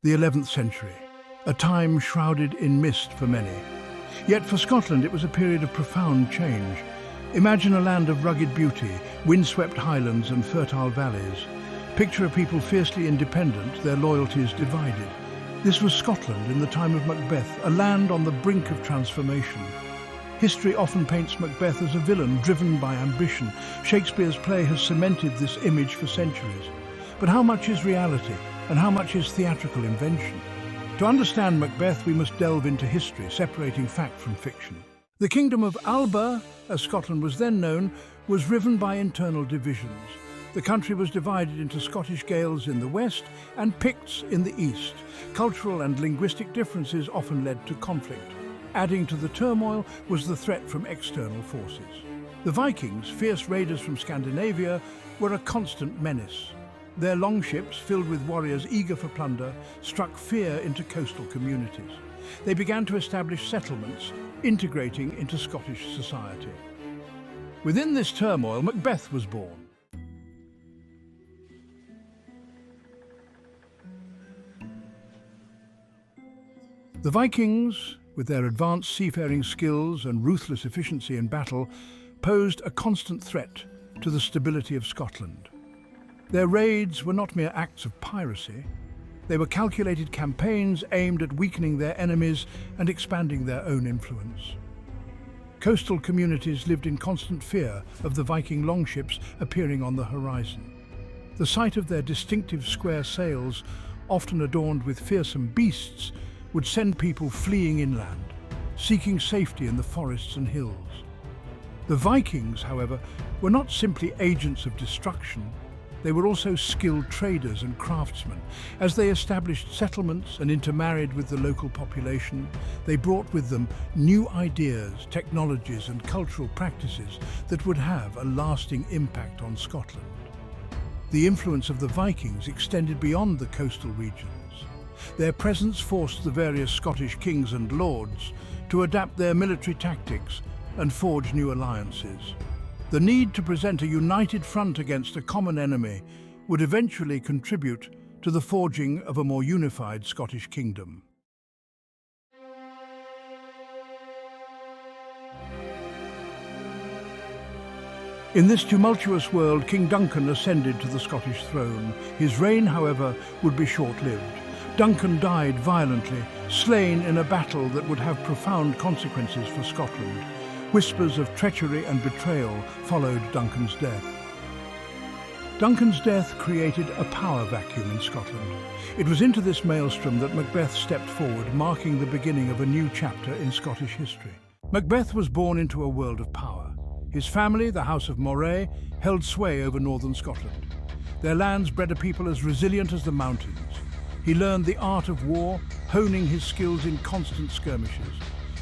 the 11th century, a time shrouded in mist for many. Yet for Scotland it was a period of profound change. Imagine a land of rugged beauty, windswept highlands and fertile valleys. Picture a people fiercely independent, their loyalties divided. This was Scotland in the time of Macbeth, a land on the brink of transformation. History often paints Macbeth as a villain driven by ambition. Shakespeare's play has cemented this image for centuries. But how much is reality, and how much is theatrical invention? To understand Macbeth, we must delve into history, separating fact from fiction. The kingdom of Alba, as Scotland was then known, was riven by internal divisions. The country was divided into Scottish Gaels in the west and Picts in the east. Cultural and linguistic differences often led to conflict. Adding to the turmoil was the threat from external forces. The Vikings, fierce raiders from Scandinavia, were a constant menace. Their longships, filled with warriors eager for plunder, struck fear into coastal communities. They began to establish settlements, integrating into Scottish society. Within this turmoil, Macbeth was born. The Vikings, with their advanced seafaring skills and ruthless efficiency in battle, posed a constant threat to the stability of Scotland. Their raids were not mere acts of piracy. They were calculated campaigns aimed at weakening their enemies and expanding their own influence. Coastal communities lived in constant fear of the Viking longships appearing on the horizon. The sight of their distinctive square sails, often adorned with fearsome beasts, would send people fleeing inland, seeking safety in the forests and hills. The Vikings, however, were not simply agents of destruction. They were also skilled traders and craftsmen. As they established settlements and intermarried with the local population, they brought with them new ideas, technologies and cultural practices that would have a lasting impact on Scotland. The influence of the Vikings extended beyond the coastal regions. Their presence forced the various Scottish kings and lords to adapt their military tactics and forge new alliances. The need to present a united front against a common enemy would eventually contribute to the forging of a more unified Scottish kingdom. In this tumultuous world, King Duncan ascended to the Scottish throne. His reign, however, would be short-lived. Duncan died violently, slain in a battle that would have profound consequences for Scotland. Whispers of treachery and betrayal followed Duncan's death. Duncan's death created a power vacuum in Scotland. It was into this maelstrom that Macbeth stepped forward, marking the beginning of a new chapter in Scottish history. Macbeth was born into a world of power. His family, the House of Moray, held sway over northern Scotland. Their lands bred a people as resilient as the mountains. He learned the art of war, honing his skills in constant skirmishes.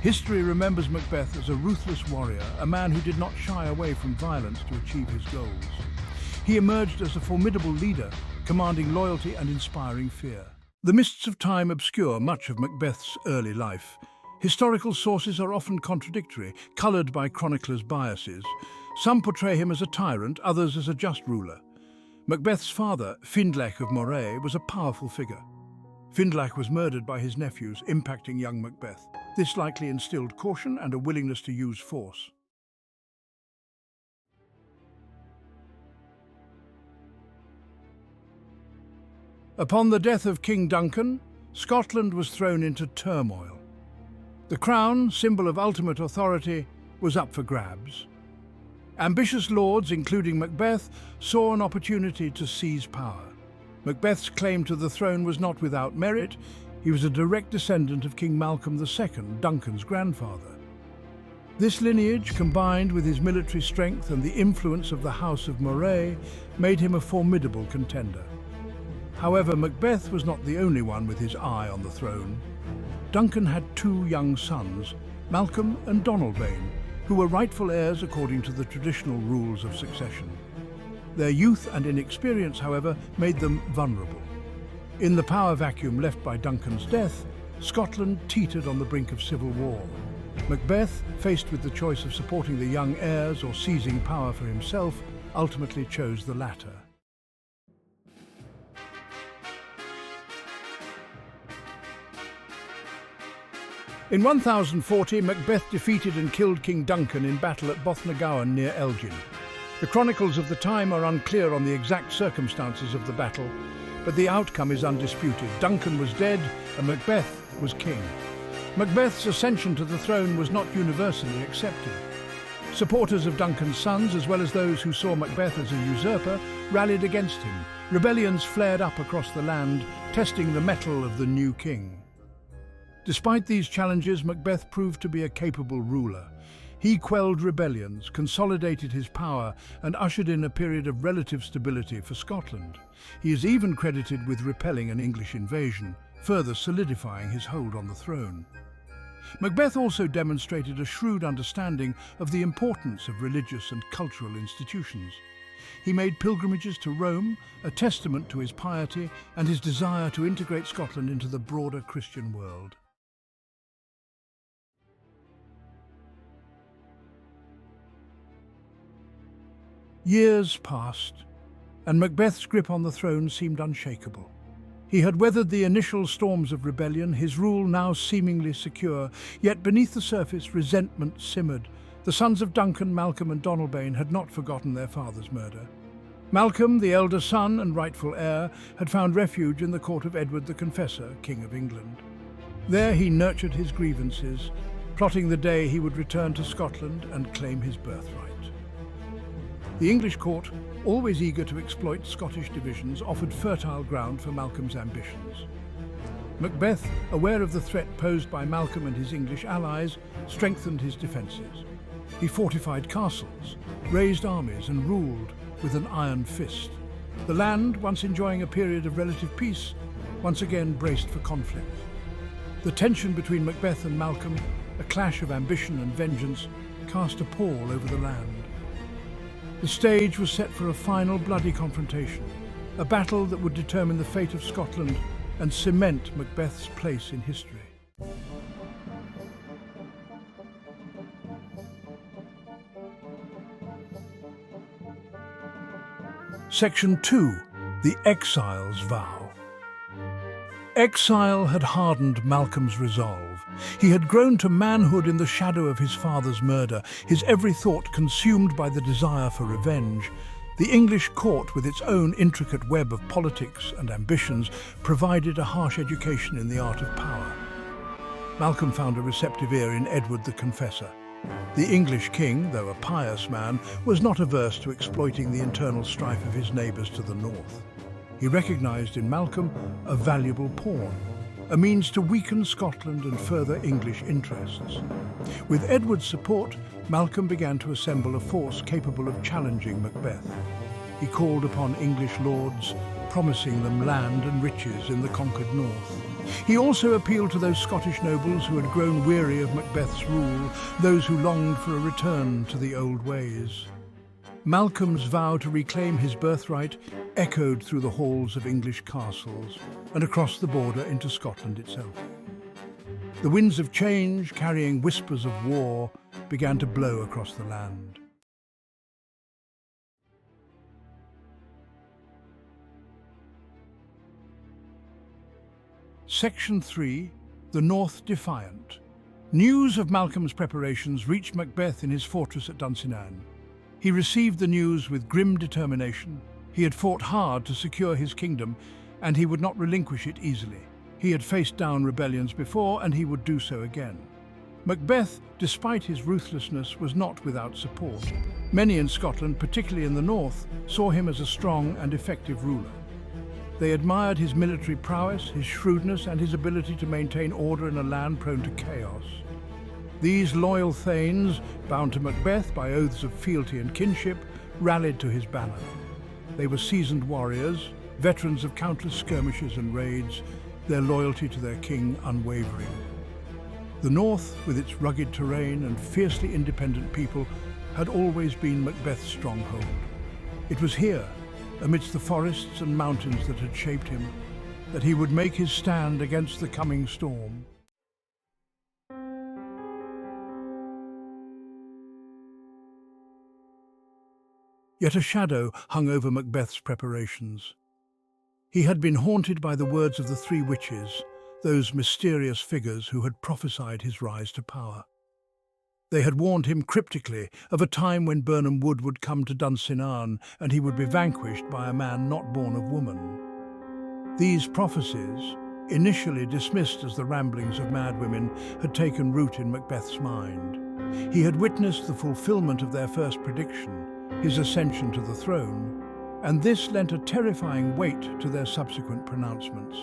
History remembers Macbeth as a ruthless warrior, a man who did not shy away from violence to achieve his goals. He emerged as a formidable leader, commanding loyalty and inspiring fear. The mists of time obscure much of Macbeth's early life. Historical sources are often contradictory, coloured by chroniclers' biases. Some portray him as a tyrant, others as a just ruler. Macbeth's father, Findlech of Moray, was a powerful figure. Findlech was murdered by his nephews, impacting young Macbeth. This likely instilled caution and a willingness to use force. Upon the death of King Duncan, Scotland was thrown into turmoil. The crown, symbol of ultimate authority, was up for grabs. Ambitious lords, including Macbeth, saw an opportunity to seize power. Macbeth's claim to the throne was not without merit. He was a direct descendant of King Malcolm II, Duncan's grandfather. This lineage, combined with his military strength and the influence of the House of Moray, made him a formidable contender. However, Macbeth was not the only one with his eye on the throne. Duncan had two young sons, Malcolm and Donalbain, who were rightful heirs according to the traditional rules of succession. Their youth and inexperience, however, made them vulnerable. In the power vacuum left by Duncan's death, Scotland teetered on the brink of civil war. Macbeth, faced with the choice of supporting the young heirs or seizing power for himself, ultimately chose the latter. In 1040, Macbeth defeated and killed King Duncan in battle at Bothnagowan near Elgin. The chronicles of the time are unclear on the exact circumstances of the battle, but the outcome is undisputed. Duncan was dead and Macbeth was king. Macbeth's ascension to the throne was not universally accepted. Supporters of Duncan's sons, as well as those who saw Macbeth as a usurper, rallied against him. Rebellions flared up across the land, testing the mettle of the new king. Despite these challenges, Macbeth proved to be a capable ruler. He quelled rebellions, consolidated his power, and ushered in a period of relative stability for Scotland. He is even credited with repelling an English invasion, further solidifying his hold on the throne. Macbeth also demonstrated a shrewd understanding of the importance of religious and cultural institutions. He made pilgrimages to Rome, a testament to his piety and his desire to integrate Scotland into the broader Christian world. Years passed, and Macbeth's grip on the throne seemed unshakable. He had weathered the initial storms of rebellion, his rule now seemingly secure, yet beneath the surface resentment simmered. The sons of Duncan, Malcolm and Donalbain had not forgotten their father's murder. Malcolm, the elder son and rightful heir, had found refuge in the court of Edward the Confessor, King of England. There he nurtured his grievances, plotting the day he would return to Scotland and claim his birthright. The English court, always eager to exploit Scottish divisions, offered fertile ground for Malcolm's ambitions. Macbeth, aware of the threat posed by Malcolm and his English allies, strengthened his defences. He fortified castles, raised armies and ruled with an iron fist. The land, once enjoying a period of relative peace, once again braced for conflict. The tension between Macbeth and Malcolm, a clash of ambition and vengeance, cast a pall over the land. The stage was set for a final bloody confrontation, a battle that would determine the fate of Scotland and cement Macbeth's place in history. Section 2. The Exile's Vow. Exile had hardened Malcolm's resolve. He had grown to manhood in the shadow of his father's murder, his every thought consumed by the desire for revenge. The English court, with its own intricate web of politics and ambitions, provided a harsh education in the art of power. Malcolm found a receptive ear in Edward the Confessor. The English king, though a pious man, was not averse to exploiting the internal strife of his neighbours to the north. He recognised in Malcolm a valuable pawn, a means to weaken Scotland and further English interests. With Edward's support, Malcolm began to assemble a force capable of challenging Macbeth. He called upon English lords, promising them land and riches in the conquered north. He also appealed to those Scottish nobles who had grown weary of Macbeth's rule, those who longed for a return to the old ways. Malcolm's vow to reclaim his birthright echoed through the halls of English castles and across the border into Scotland itself. The winds of change, carrying whispers of war, began to blow across the land. Section 3. The North Defiant. News of Malcolm's preparations reached Macbeth in his fortress at Lumphanan. He received the news with grim determination. He had fought hard to secure his kingdom, and he would not relinquish it easily. He had faced down rebellions before, and he would do so again. Macbeth, despite his ruthlessness, was not without support. Many in Scotland, particularly in the north, saw him as a strong and effective ruler. They admired his military prowess, his shrewdness, and his ability to maintain order in a land prone to chaos. These loyal thanes, bound to Macbeth by oaths of fealty and kinship, rallied to his banner. They were seasoned warriors, veterans of countless skirmishes and raids, their loyalty to their king unwavering. The north, with its rugged terrain and fiercely independent people, had always been Macbeth's stronghold. It was here, amidst the forests and mountains that had shaped him, that he would make his stand against the coming storm. Yet a shadow hung over Macbeth's preparations. He had been haunted by the words of the three witches, those mysterious figures who had prophesied his rise to power. They had warned him cryptically of a time when Birnam Wood would come to Dunsinane and he would be vanquished by a man not born of woman. These prophecies, initially dismissed as the ramblings of madwomen, had taken root in Macbeth's mind. He had witnessed the fulfillment of their first prediction, his ascension to the throne, and this lent a terrifying weight to their subsequent pronouncements.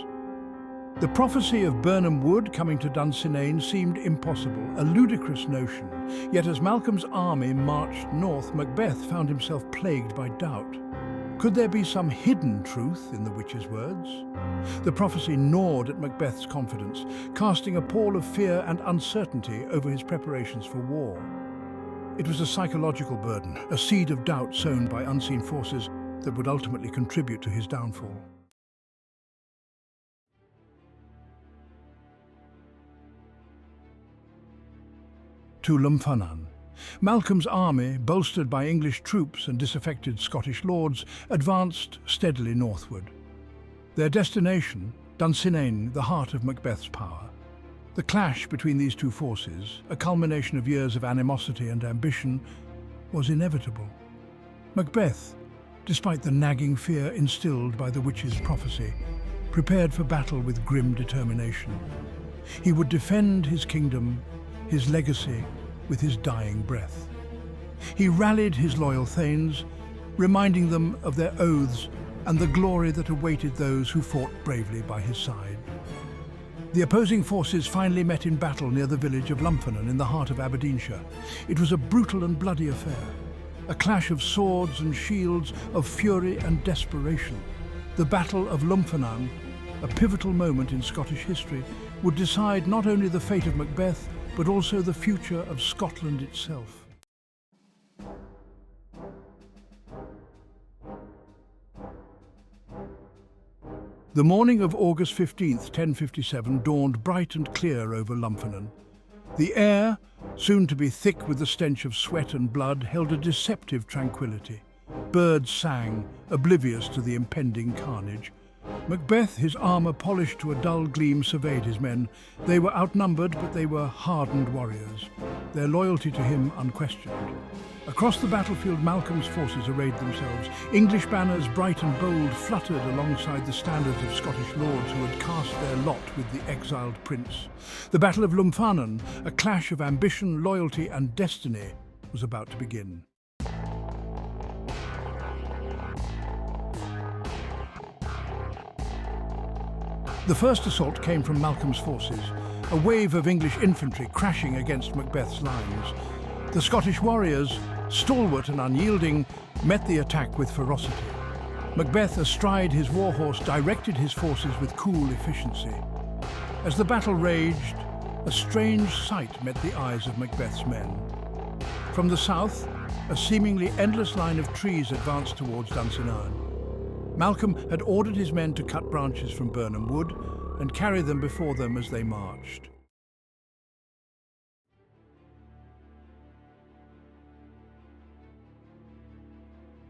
The prophecy of Birnam Wood coming to Dunsinane seemed impossible, a ludicrous notion, yet as Malcolm's army marched north, Macbeth found himself plagued by doubt. Could there be some hidden truth in the witch's words? The prophecy gnawed at Macbeth's confidence, casting a pall of fear and uncertainty over his preparations for war. It was a psychological burden, a seed of doubt sown by unseen forces that would ultimately contribute to his downfall. To Lumphanan. Malcolm's army, bolstered by English troops and disaffected Scottish lords, advanced steadily northward. Their destination, Dunsinane, the heart of Macbeth's power. The clash between these two forces, a culmination of years of animosity and ambition, was inevitable. Macbeth, despite the nagging fear instilled by the witch's prophecy, prepared for battle with grim determination. He would defend his kingdom, his legacy, with his dying breath. He rallied his loyal thanes, reminding them of their oaths and the glory that awaited those who fought bravely by his side. The opposing forces finally met in battle near the village of Lumphanan in the heart of Aberdeenshire. It was a brutal and bloody affair, a clash of swords and shields, of fury and desperation. The Battle of Lumphanan, a pivotal moment in Scottish history, would decide not only the fate of Macbeth, but also the future of Scotland itself. The morning of August 15th, 1057, dawned bright and clear over Lumphanan. The air, soon to be thick with the stench of sweat and blood, held a deceptive tranquility. Birds sang, oblivious to the impending carnage. Macbeth, his armour polished to a dull gleam, surveyed his men. They were outnumbered, but they were hardened warriors, their loyalty to him unquestioned. Across the battlefield, Malcolm's forces arrayed themselves. English banners, bright and bold, fluttered alongside the standards of Scottish lords who had cast their lot with the exiled prince. The Battle of Lumphanan, a clash of ambition, loyalty and destiny, was about to begin. The first assault came from Malcolm's forces, a wave of English infantry crashing against Macbeth's lines. The Scottish warriors, stalwart and unyielding, met the attack with ferocity. Macbeth, astride his warhorse, directed his forces with cool efficiency. As the battle raged, a strange sight met the eyes of Macbeth's men. From the south, a seemingly endless line of trees advanced towards Dunsinane. Malcolm had ordered his men to cut branches from Birnam Wood and carry them before them as they marched.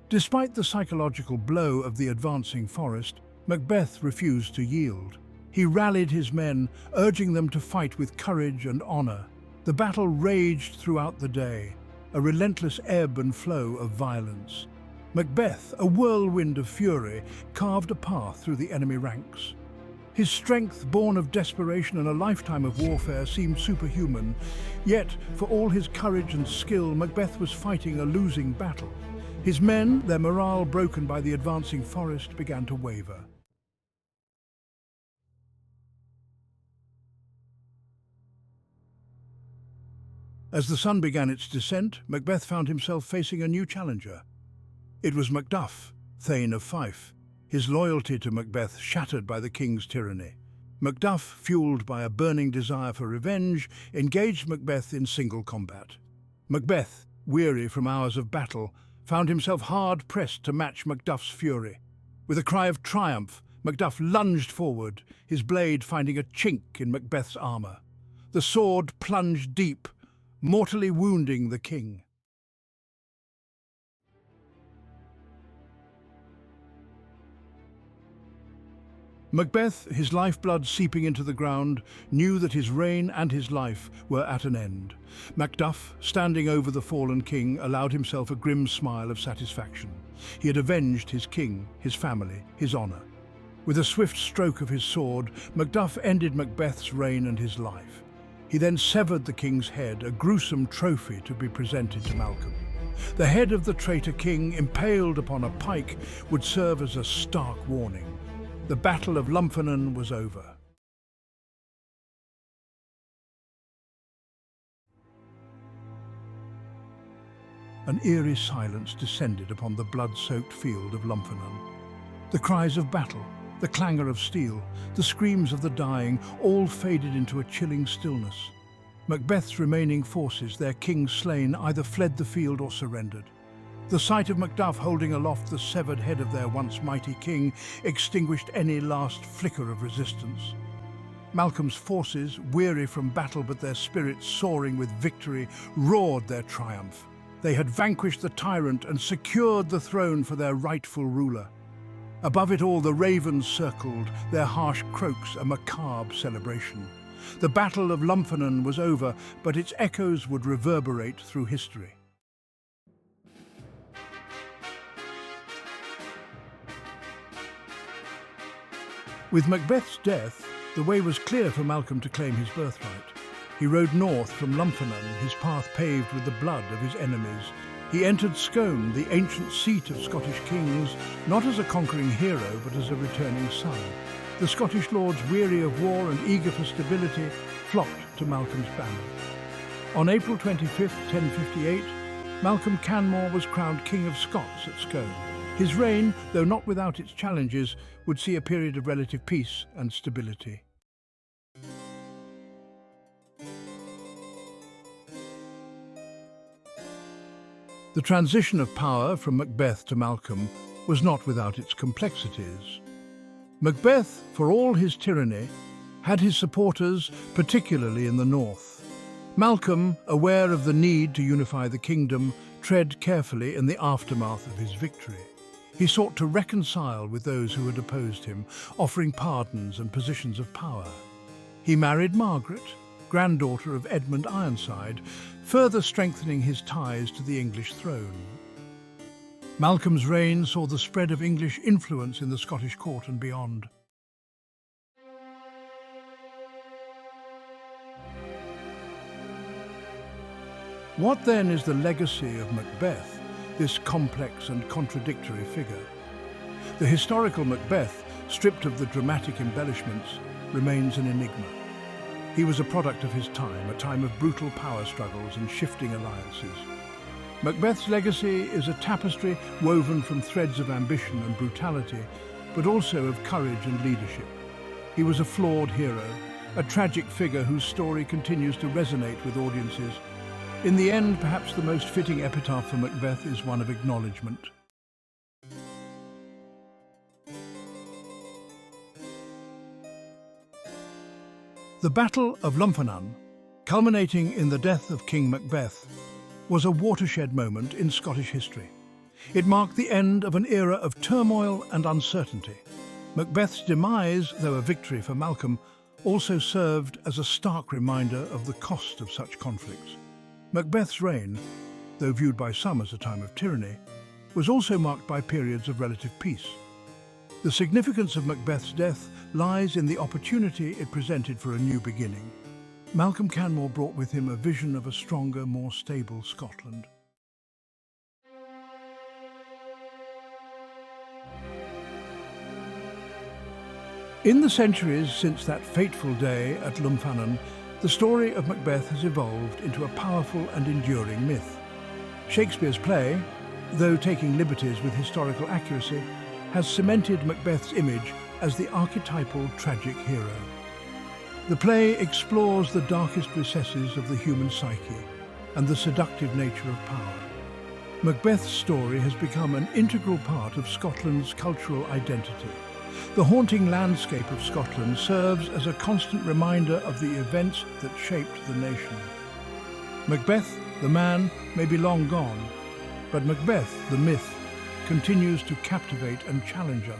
Despite the psychological blow of the advancing forest, Macbeth refused to yield. He rallied his men, urging them to fight with courage and honour. The battle raged throughout the day, a relentless ebb and flow of violence. Macbeth, a whirlwind of fury, carved a path through the enemy ranks. His strength, born of desperation and a lifetime of warfare, seemed superhuman. Yet, for all his courage and skill, Macbeth was fighting a losing battle. His men, their morale broken by the advancing forest, began to waver. As the sun began its descent, Macbeth found himself facing a new challenger. It was Macduff, Thane of Fife, his loyalty to Macbeth shattered by the king's tyranny. Macduff, fueled by a burning desire for revenge, engaged Macbeth in single combat. Macbeth, weary from hours of battle, found himself hard-pressed to match Macduff's fury. With a cry of triumph, Macduff lunged forward, his blade finding a chink in Macbeth's armour. The sword plunged deep, mortally wounding the king. Macbeth, his lifeblood seeping into the ground, knew that his reign and his life were at an end. Macduff, standing over the fallen king, allowed himself a grim smile of satisfaction. He had avenged his king, his family, his honour. With a swift stroke of his sword, Macduff ended Macbeth's reign and his life. He then severed the king's head, a gruesome trophy to be presented to Malcolm. The head of the traitor king, impaled upon a pike, would serve as a stark warning. The Battle of Lumphanan was over. An eerie silence descended upon the blood-soaked field of Lumphanan. The cries of battle, the clangor of steel, the screams of the dying, all faded into a chilling stillness. Macbeth's remaining forces, their king slain, either fled the field or surrendered. The sight of Macduff holding aloft the severed head of their once mighty king extinguished any last flicker of resistance. Malcolm's forces, weary from battle but their spirits soaring with victory, roared their triumph. They had vanquished the tyrant and secured the throne for their rightful ruler. Above it all, the ravens circled, their harsh croaks a macabre celebration. The Battle of Lumphanan was over, but its echoes would reverberate through history. With Macbeth's death, the way was clear for Malcolm to claim his birthright. He rode north from Lumphanan, his path paved with the blood of his enemies. He entered Scone, the ancient seat of Scottish kings, not as a conquering hero, but as a returning son. The Scottish lords, weary of war and eager for stability, flocked to Malcolm's banner. On April 25, 1058, Malcolm Canmore was crowned King of Scots at Scone. His reign, though not without its challenges, would see a period of relative peace and stability. The transition of power from Macbeth to Malcolm was not without its complexities. Macbeth, for all his tyranny, had his supporters, particularly in the north. Malcolm, aware of the need to unify the kingdom, tread carefully in the aftermath of his victory. He sought to reconcile with those who had opposed him, offering pardons and positions of power. He married Margaret, granddaughter of Edmund Ironside, further strengthening his ties to the English throne. Malcolm's reign saw the spread of English influence in the Scottish court and beyond. What then is the legacy of Macbeth, this complex and contradictory figure? The historical Macbeth, stripped of the dramatic embellishments, remains an enigma. He was a product of his time, a time of brutal power struggles and shifting alliances. Macbeth's legacy is a tapestry woven from threads of ambition and brutality, but also of courage and leadership. He was a flawed hero, a tragic figure whose story continues to resonate with audiences. In the end, perhaps the most fitting epitaph for Macbeth is one of acknowledgement. The Battle of Lumphanan, culminating in the death of King Macbeth, was a watershed moment in Scottish history. It marked the end of an era of turmoil and uncertainty. Macbeth's demise, though a victory for Malcolm, also served as a stark reminder of the cost of such conflicts. Macbeth's reign, though viewed by some as a time of tyranny, was also marked by periods of relative peace. The significance of Macbeth's death lies in the opportunity it presented for a new beginning. Malcolm Canmore brought with him a vision of a stronger, more stable Scotland. In the centuries since that fateful day at Lumphanan, the story of Macbeth has evolved into a powerful and enduring myth. Shakespeare's play, though taking liberties with historical accuracy, has cemented Macbeth's image as the archetypal tragic hero. The play explores the darkest recesses of the human psyche and the seductive nature of power. Macbeth's story has become an integral part of Scotland's cultural identity. The haunting landscape of Scotland serves as a constant reminder of the events that shaped the nation. Macbeth, the man, may be long gone, but Macbeth, the myth, continues to captivate and challenge us.